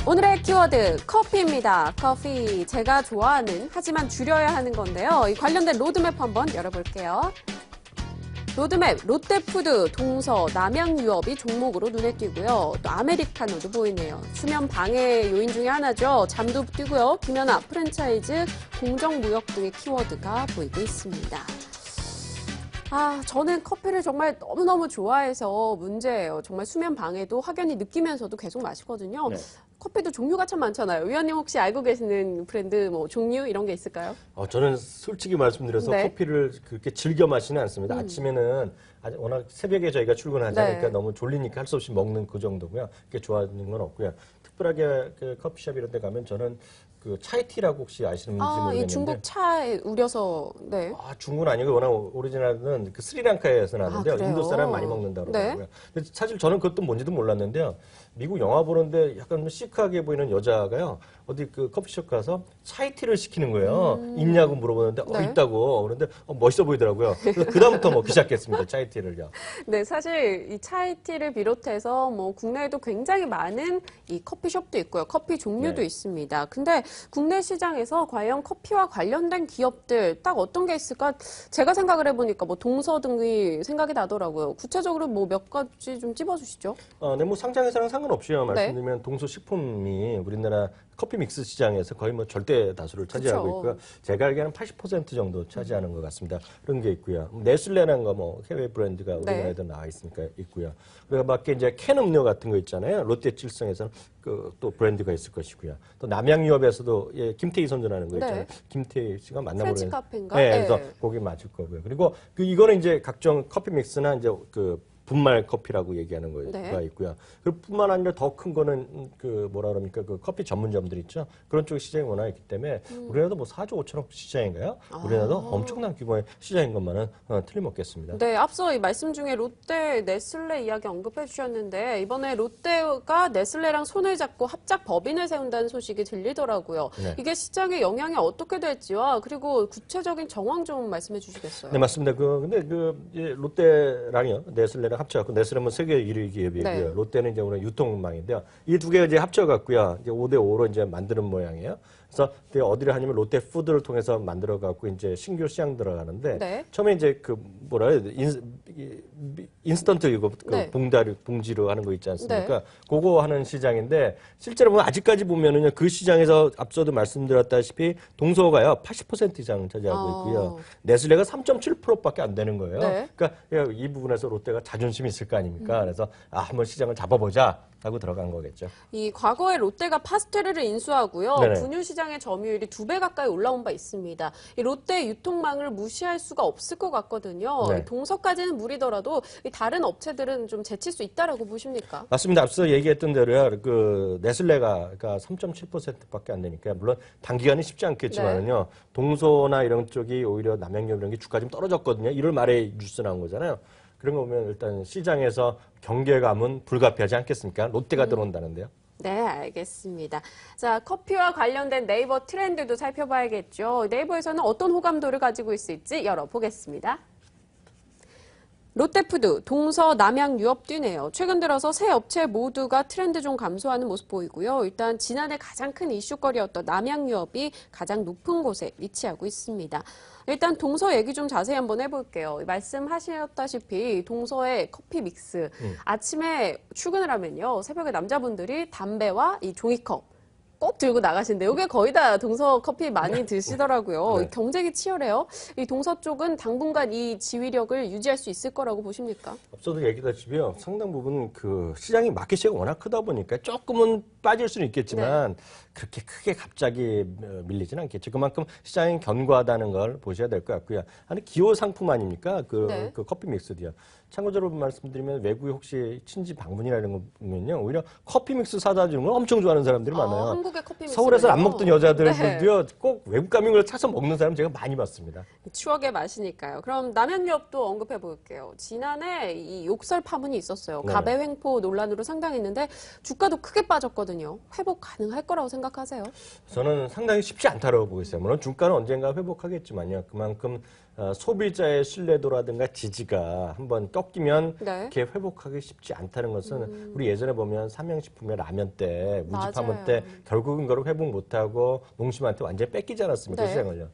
오늘의 키워드 커피입니다. 커피, 제가 좋아하는 하지만 줄여야 하는 건데요. 이 관련된 로드맵 한번 열어볼게요. 로드맵, 롯데푸드, 동서, 남양유업이 종목으로 눈에 띄고요. 또 아메리카노도 보이네요. 수면 방해 요인 중에 하나죠. 잠도 뛰고요. 김연아, 프랜차이즈, 공정무역 등의 키워드가 보이고 있습니다. 저는 커피를 정말 너무너무 좋아해서 문제예요. 정말 수면 방해도 확연히 느끼면서도 계속 마시거든요. 네. 커피도 종류가 참 많잖아요. 위원님 혹시 알고 계시는 브랜드 종류 이런 게 있을까요? 저는 솔직히 말씀드려서 네. 커피를 그렇게 즐겨 마시는 않습니다. 아침에는 워낙 새벽에 저희가 출근하잖아요. 네. 그러니까 너무 졸리니까 할 수 없이 먹는 그 정도고요. 그렇게 좋아하는 건 없고요. 특별하게 그 커피숍 이런 데 가면 저는 그 차이티라고 혹시 아시는지 모르겠는데. 이 중국 차에 우려서, 네. 중국은 아니고 워낙 오리지널은 그 스리랑카에서 나는데요. 인도 사람 많이 먹는다고 그러고요. 네. 근데 사실 저는 그것도 뭔지도 몰랐는데요. 미국 영화 보는데 약간 시크하게 보이는 여자가요. 어디 그 커피숍 가서 차이티를 시키는 거예요. 있냐고 물어보는데 네. 있다고. 그런데 멋있어 보이더라고요. 그래서 그다음부터 먹기 시작했습니다. 차이티를요. 네, 사실 이 차이티를 비롯해서 국내에도 굉장히 많은 이 커피숍도 있고요. 커피 종류도 네. 있습니다. 근데 국내 시장에서 과연 커피와 관련된 기업들 딱 어떤 게 있을까? 제가 생각을 해보니까 동서 등이 생각이 나더라고요. 구체적으로 몇 가지 좀 찝어주시죠. 네, 상장회사랑 상관없이요. 말씀드리면 네. 동서식품이 우리나라 커피 믹스 시장에서 거의 절대 다수를 차지하고 그쵸. 있고요. 제가 알기에는 80% 정도 차지하는 것 같습니다. 그런 게 있고요. 네슬레라는 거 해외 브랜드가 우리나라에도 네. 나와 있으니까 있고요. 그리고 밖에 이제 캔 음료 같은 거 있잖아요. 롯데칠성에서는 또 브랜드가 있을 것이고요. 또 남양유업에서도 김태희 선전하는 거 있잖아요. 네. 김태희 씨가 맞나 모르겠는데. 프렌치 카페인가? 네, 그래서 거기 맞을 거고요. 그리고 이거는 이제 각종 커피 믹스나 이제 분말 커피라고 얘기하는 거가 네. 있고요. 그리고 뿐만 아니라 더 큰 거는 그 커피 전문점들 있죠. 그런 쪽 시장이 워낙 있기 때문에 우리나라도 4조 5천억 시장인가요? 우리나라도 엄청난 규모의 시장인 것만은 틀림없겠습니다. 네, 앞서 이 말씀 중에 롯데, 네슬레 이야기 언급해 주셨는데 이번에 롯데가 네슬레랑 손을 잡고 합작 법인을 세운다는 소식이 들리더라고요. 네. 이게 시장에 영향이 어떻게 될지와 그리고 구체적인 정황 좀 말씀해 주시겠어요? 네, 맞습니다. 근데 롯데랑요, 네슬레랑 합쳐갖고 네슬레는 세계 1위 기업이고요. 네. 롯데는 이제 오늘 유통망인데요. 이 두 개가 이제 합쳐갖고요. 이제 5대5로 이제 만드는 모양이에요. 그래서 어디를 하냐면 롯데푸드를 통해서 만들어갖고 이제 신규 시장 들어가는데 네. 처음에 이제 인스턴트 이거 네. 봉지로 하는 거 있지 않습니까? 네. 그거 하는 시장인데 실제로 보면 아직까지 보면은요 그 시장에서 앞서도 말씀드렸다시피 동서가요 80% 이상 차지하고 있고요. 네슬레가 3.7%밖에 안 되는 거예요. 네. 그러니까 이 부분에서 롯데가 자존심이 있을 거 아닙니까? 그래서 한번 시장을 잡아보자. 하고 들어간 거겠죠. 이 과거에 롯데가 파스텔르를 인수하고요. 네네. 분유 시장의 점유율이 2배 가까이 올라온 바 있습니다. 이 롯데 유통망을 무시할 수가 없을 것 같거든요. 네. 동서까지는 무리더라도 이 다른 업체들은 좀 제칠 수 있다라고 보십니까? 맞습니다. 앞서 얘기했던 대로요. 네슬레가 3.7%밖에 안 되니까 물론 단기간에 쉽지 않겠지만은요. 네. 동서나 이런 쪽이 오히려 남양유업 이런 게 주가 좀 떨어졌거든요. 1월 말에 뉴스 나온 거잖아요. 그런 거 보면 일단 시장에서 경계감은 불가피하지 않겠습니까? 롯데가 들어온다는데요. 네, 알겠습니다. 자, 커피와 관련된 네이버 트렌드도 살펴봐야겠죠. 네이버에서는 어떤 호감도를 가지고 있을지 열어보겠습니다. 롯데푸드, 동서, 남양유업 뛰네요. 최근 들어서 세 업체 모두가 트렌드 좀 감소하는 모습 보이고요. 일단 지난해 가장 큰 이슈거리였던 남양유업이 가장 높은 곳에 위치하고 있습니다. 일단 동서 얘기 좀 자세히 한번 해볼게요. 말씀하셨다시피 동서의 커피 믹스. 아침에 출근을 하면요. 새벽에 남자분들이 담배와 이 종이컵 꼭 들고 나가신대요. 이게 거의 다 동서 커피 많이 드시더라고요. 네. 경쟁이 치열해요. 이 동서 쪽은 당분간 이 지위력을 유지할 수 있을 거라고 보십니까? 앞서도 얘기했다시피요. 상당 부분 시장이 마켓시가 워낙 크다 보니까 조금은 빠질 수는 있겠지만 네. 그렇게 크게 갑자기 밀리지는 않겠죠. 그만큼 시장이 견고하다는 걸 보셔야 될 것 같고요. 아니 기호 상품 아닙니까? 네. 그 커피 믹스도요. 참고적으로 말씀드리면 외국에 혹시 친지 방문이나 이런 거 보면요. 오히려 커피 믹스 사다 주는 걸 엄청 좋아하는 사람들이 많아요. 한국의 커피 믹스. 서울에서 안 먹던 여자들도요. 네. 꼭 외국 가면 걸 찾아서 먹는 사람 제가 많이 봤습니다. 추억의 맛이니까요. 그럼 남양유업도 언급해 볼게요. 지난해 이 욕설 파문이 있었어요. 네. 가배 횡포 논란으로 상당했는데 주가도 크게 빠졌거든요. 회복 가능할 거라고 생각하세요? 저는 상당히 쉽지 않다고 보고 있어요. 물론 주가는 언젠가 회복하겠지만요. 그만큼 소비자의 신뢰도라든가 지지가 한번 꺾이면 네. 이렇게 회복하기 쉽지 않다는 것은 우리 예전에 보면 삼양식품의 라면 때, 무지파문 맞아요. 때 결국은 그걸 회복 못하고 농심한테 완전히 뺏기지 않았습니까? 네. 시장을요.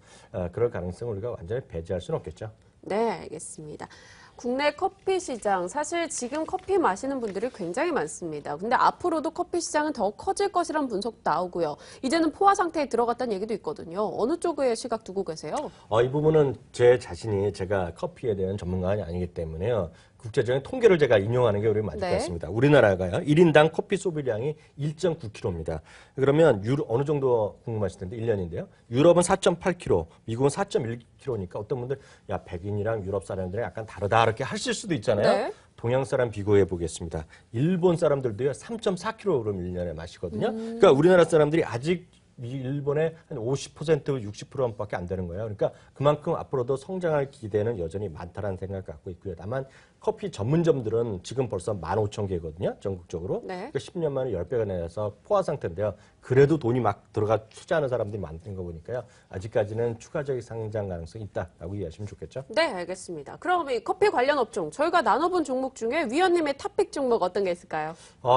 그럴 가능성을 우리가 완전히 배제할 수는 없겠죠. 네, 알겠습니다. 국내 커피 시장, 사실 지금 커피 마시는 분들이 굉장히 많습니다. 근데 앞으로도 커피 시장은 더 커질 것이라는 분석도 나오고요. 이제는 포화 상태에 들어갔다는 얘기도 있거든요. 어느 쪽에 시각 두고 계세요? 이 부분은 제 자신이 제가 커피에 대한 전문가가 아니기 때문에요. 국제적인 통계를 제가 인용하는 게 우리 맞을 것 네. 같습니다. 우리나라가요. 1인당 커피 소비량이 1.9kg입니다. 그러면 어느 정도 궁금하실 텐데 1년인데요. 유럽은 4.8kg, 미국은 4.1kg니까 어떤 분들 야 백인이랑 유럽 사람들이 약간 다르다 이렇게 하실 수도 있잖아요. 네. 동양 사람 비교해 보겠습니다. 일본 사람들도요 3.4kg 1년에 마시거든요. 그러니까 우리나라 사람들이 아직 일본의 한 50%, 60%밖에 안 되는 거예요. 그러니까 그만큼 앞으로도 성장할 기대는 여전히 많다라는 생각을 갖고 있고요. 다만 커피 전문점들은 지금 벌써 15,000개거든요. 전국적으로. 네. 그러니까 10년 만에 10배가 내서 포화 상태인데요. 그래도 돈이 막 들어가 투자하는 사람들이 많은 거 보니까요. 아직까지는 추가적인 상장 가능성이 있다라고 이해하시면 좋겠죠. 네, 알겠습니다. 그럼 이 커피 관련 업종, 저희가 나눠본 종목 중에 위원님의 탑픽 종목 어떤 게 있을까요?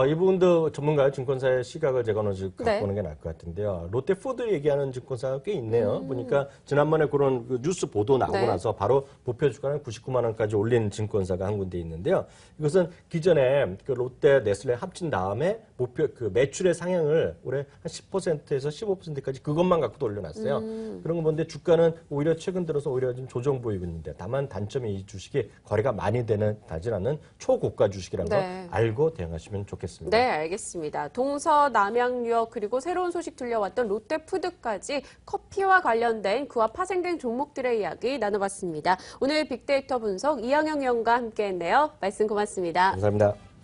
이 부분도 전문가의 증권사의 시각을 제가 어느 정도 네. 갖고 오는 게 나을 것 같은데요. 롯데푸드 얘기하는 증권사가 꽤 있네요. 보니까 지난번에 그런 그 뉴스 보도 나오고 네. 나서 바로 목표 주가는 99만 원까지 올린 증권사가 한 군데 있는데요. 이것은 기존에 그 롯데, 네슬레 합친 다음에 목표 그 매출의 상향을 올해 한 10%에서 15%까지 그것만 갖고도 올려놨어요. 그런 거 보는데 주가는 오히려 최근 들어서 오히려 좀 조정 보이고 있는데 다만 단점이 이 주식이 거래가 많이 되진 않는 초고가 주식이라는 네. 거 알고 대응하시면 좋겠습니다. 네, 알겠습니다. 동서남양유업 그리고 새로운 소식 들려왔던 롯데푸드까지 커피와 관련된 그와 파생된 종목들의 이야기 나눠봤습니다. 오늘 빅데이터 분석 이영영 위원과 함께했네요. 말씀 고맙습니다. 감사합니다.